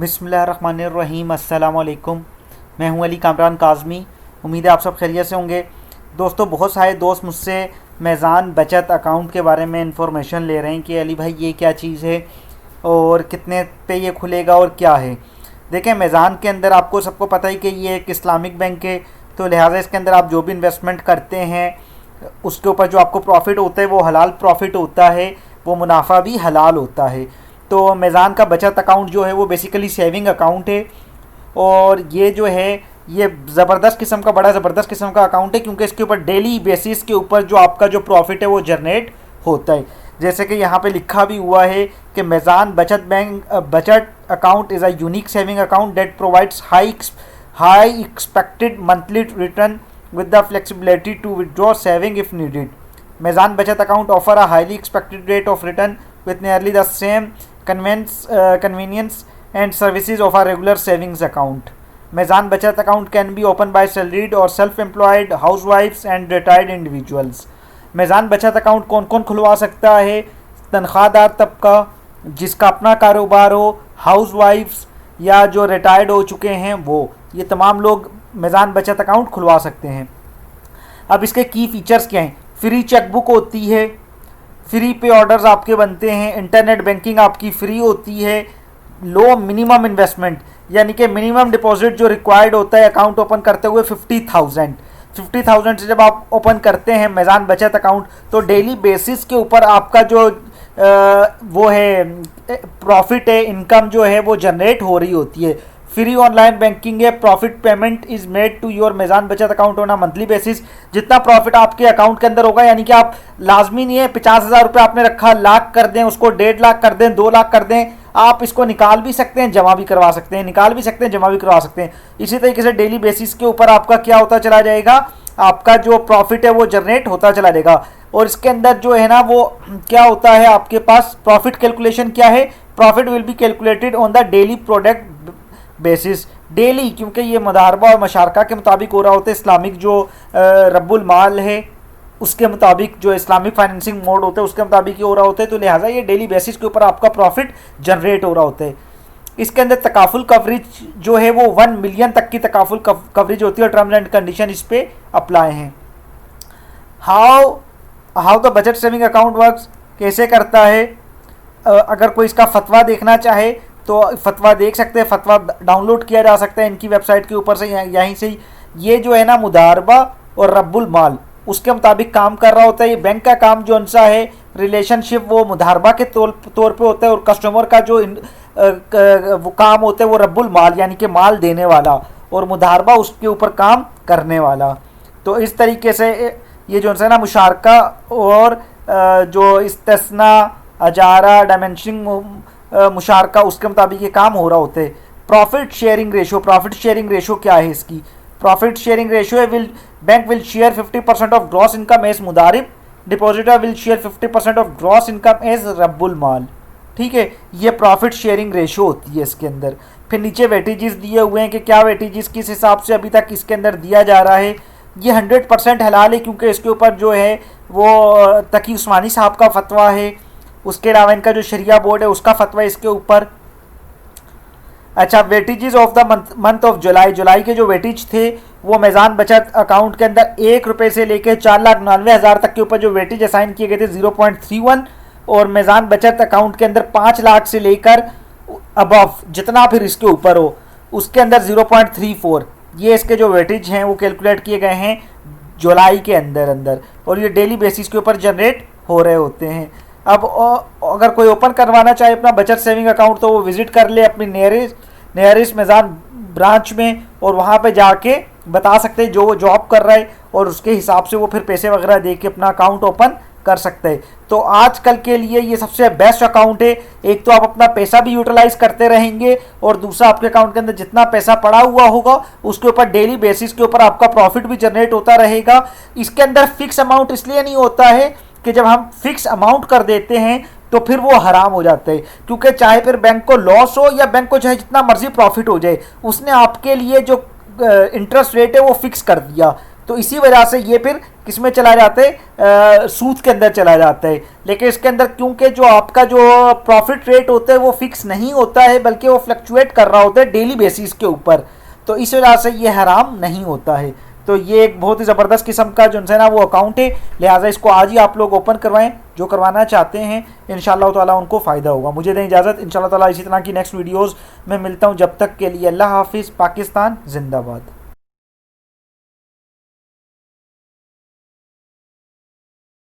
बिस्मिल्लाहिर्रहमानिर्रहीम। अस्सलाम वालेकुम। मैं हूं अली कामरान काज़मी। उम्मीद है आप सब खैरियत से होंगे। दोस्तों, बहुत सारे दोस्त मुझसे मेज़ान बचत अकाउंट के बारे में इंफॉर्मेशन ले रहे हैं कि अली भाई ये क्या चीज़ है और कितने पे ये खुलेगा और क्या है। देखें, मेज़ान के अंदर आपको सबको पता ही कि ये एक इस्लामिक बैंक है, तो लिहाजा इसके अंदर आप जो भी इन्वेस्टमेंट करते हैं उसके ऊपर जो आपको प्रॉफिट होता है वो हलाल प्रॉफिट होता है, वो मुनाफा भी हलाल होता है। तो मेज़ान का बचत अकाउंट जो है वो बेसिकली सेविंग अकाउंट है, और ये जो है ये ज़बरदस्त किस्म का, बड़ा ज़बरदस्त किस्म का अकाउंट है, क्योंकि इसके ऊपर डेली बेसिस के ऊपर जो आपका जो प्रॉफिट है वो जनरेट होता है। जैसे कि यहाँ पे लिखा भी हुआ है कि मेज़ान Bachat account is a unique saving account that provides high expected monthly return with the flexibility to withdraw saving if needed. Meezan Bachat account offer a highly expected rate of return with nearly the same convenience and services of a regular savings account. Meezan Bachat account can be opened by salaried or self-employed housewives and retired individuals. मेज़ान Bachat account कौन कौन खुलवा सकता है? तनख्वाहदार तबका, जिसका अपना कारोबार हो, हाउस वाइफ्स या जो रिटायर्ड हो चुके हैं वो, ये तमाम लोग मेज़ान बचत अकाउंट खुलवा सकते हैं। अब इसके की फ़ीचर्स क्या हैं? फ्री चेकबुक होती है, फ्री पे ऑर्डर्स आपके बनते हैं, इंटरनेट बैंकिंग आपकी फ्री होती है, लो मिनिमम इन्वेस्टमेंट यानी कि मिनिमम डिपॉजिट जो रिक्वायर्ड होता है अकाउंट ओपन करते हुए 50,000 से जब आप ओपन करते हैं मेज़ान बचत अकाउंट, तो डेली बेसिस के ऊपर आपका जो वो है प्रॉफिट है, इनकम जो है वो जनरेट हो रही होती है। फ्री ऑनलाइन बैंकिंग है, profit payment is made to your Meezan Bachat account on a monthly basis. जितना प्रॉफिट आपके अकाउंट के अंदर होगा, यानी कि आप लाजमी नहीं है 50,000 रुपये आपने रखा, लाख कर दें उसको, 1.5 लाख कर दें, 2 लाख कर दें, आप इसको निकाल भी सकते हैं, जमा भी करवा सकते हैं, निकाल भी सकते हैं, जमा भी करवा सकते हैं। इसी तरीके से डेली बेसिस के ऊपर आपका क्या होता चला जाएगा, आपका जो प्रॉफिट है वो जनरेट होता चला जाएगा। और इसके अंदर जो है ना वो क्या होता है, आपके पास प्रॉफिट कैलकुलेशन क्या है, profit will be calculated on the daily product basis. Daily, क्योंकि ये मुदारबा और मशारका के मुताबिक हो रहा होता है, इस्लामिक जो रब्बुल माल है उसके मुताबिक, जो इस्लामिक फाइनेंसिंग मोड होता है उसके मुताबिक ही हो रहा होता है, तो लिहाजा ये डेली बेसिस के ऊपर आपका प्रॉफिट जनरेट हो रहा होता है। इसके अंदर तकाफुल कवरेज जो है वो 1 मिलियन तक की तकाफुल कवरेज होती है, और टर्म्स एंड कंडीशन इस पे अप्लाई हैं। How the budget saving account works, कैसे करता है? अगर कोई इसका फतवा देखना चाहे तो फतवा देख सकते हैं, फतवा डाउनलोड किया जा सकता है इनकी वेबसाइट के ऊपर से, यहीं से। ये जो है ना मुदारबा और रब्बुल माल उसके मुताबिक काम कर रहा होता है। ये बैंक का काम जो सा है, रिलेशनशिप वो मुदारबा के तौर पे होता है, और कस्टमर का जो वो काम होता है वो रब्बुल माल यानी कि माल देने वाला, और मुदारबा उसके ऊपर काम करने वाला। तो इस तरीके से ये जो है ना मुशारका और जो इस्तेस्ना, अजारा, डायमेंशनिंग, मुशारका, उसके मुताबिक ये काम हो रहा होता है। प्रॉफिट शेयरिंग रेशो क्या है इसकी? प्रॉफिट शेयरिंग रेशो है, bank will share 50% of gross income as मुदारिब, depositor will share 50% of gross income as रब्बुल माल। ठीक है, ये प्रॉफिट शेयरिंग रेशो होती है इसके अंदर। फिर नीचे वेटेजेस दिए हुए हैं कि क्या वेटेजेस किस हिसाब से अभी तक इसके अंदर दिया जा रहा है। ये 100% हलाल है, क्योंकि इसके ऊपर जो है वो तकी उस्मानी साहब का फतवा है, उसके अलावा इनका जो शरिया बोर्ड है उसका फतवा इसके ऊपर। अच्छा, weightages of the month of July के जो वेटेज थे वो मेज़ान बचत अकाउंट के अंदर 1 रुपये से लेकर 4,99,000 तक के ऊपर जो वेटेज असाइन किए गए थे 0.31, और मेज़ान बचत अकाउंट के अंदर 5 लाख से लेकर अबव जितना फिर इसके ऊपर हो उसके अंदर 0.34, ये इसके जो वेटेज हैं वो कैलकुलेट किए गए हैं जुलाई के अंदर, और ये डेली बेसिस के ऊपर जनरेट हो रहे होते हैं। अब अगर कोई ओपन करवाना चाहे अपना बचत सेविंग अकाउंट, तो वो विज़िट कर ले अपनी नियरेस्ट मेज़ान ब्रांच में, और वहाँ पे जाके बता सकते हैं जो जॉब कर रहा है, और उसके हिसाब से वो फिर पैसे वगैरह दे के अपना अकाउंट ओपन कर सकते हैं। तो आजकल के लिए ये सबसे बेस्ट अकाउंट है। एक तो आप अपना पैसा भी यूटिलाइज करते रहेंगे, और दूसरा आपके अकाउंट के अंदर जितना पैसा पड़ा हुआ होगा उसके ऊपर डेली बेसिस के ऊपर आपका प्रॉफिट भी जनरेट होता रहेगा। इसके अंदर फिक्स अमाउंट इसलिए नहीं होता है कि जब हम फिक्स अमाउंट कर देते हैं तो फिर वो हराम हो जाता है, क्योंकि चाहे फिर बैंक को लॉस हो या बैंक को चाहे जितना मर्जी प्रॉफिट हो जाए, उसने आपके लिए जो इंटरेस्ट रेट है वो फिक्स कर दिया, तो इसी वजह से ये फिर किस में चला जाता है, सूद के अंदर चला जाता है। लेकिन इसके अंदर क्योंकि जो आपका जो प्रॉफिट रेट होता है वो फिक्स नहीं होता है, बल्कि वो फ्लक्चुएट कर रहा होता है डेली बेसिस के ऊपर, तो इस वजह से ये हराम नहीं होता है। तो ये एक बहुत ही ज़बरदस्त किस्म का जो है ना वो अकाउंट है, लिहाजा इसको आज ही आप लोग ओपन करवाएं जो करवाना चाहते हैं, इंशाल्लाह ताला उनको फ़ायदा होगा। मुझे दें इजाज़त, इंशाल्लाह ताला इसी तरह की नेक्स्ट वीडियोज़ में मिलता हूँ। जब तक के लिए अल्लाह हाफिज़। पाकिस्तान जिंदाबाद।